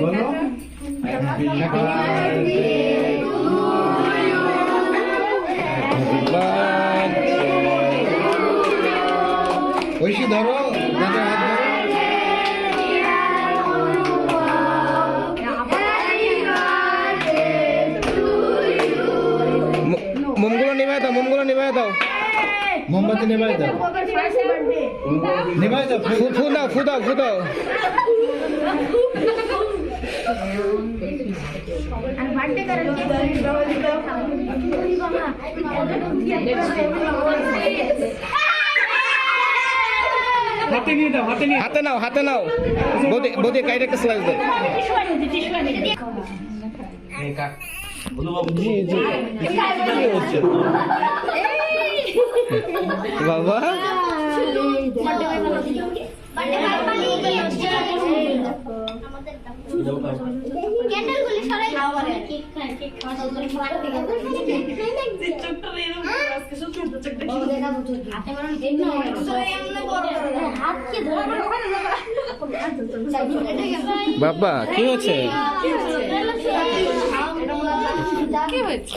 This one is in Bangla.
বলো ঐশী ধরো, দাদার হাত ধরো। মোমগুলো নিভাই দাও, মোমগুলো নিভাই দাও, মোমবাতি নেভাই দাও, নেভাই দাও, ফু দাও, ফু দাও, ফু দাও। হাতে নিয়ে দাও, হাতে নিয়ে হাতে নাও, হাতে নাও। বৌদি, বৌদি কাইটা একটা স্লাইস দাও। বাবা বাবা কি হয়েছে? কি হয়েছে?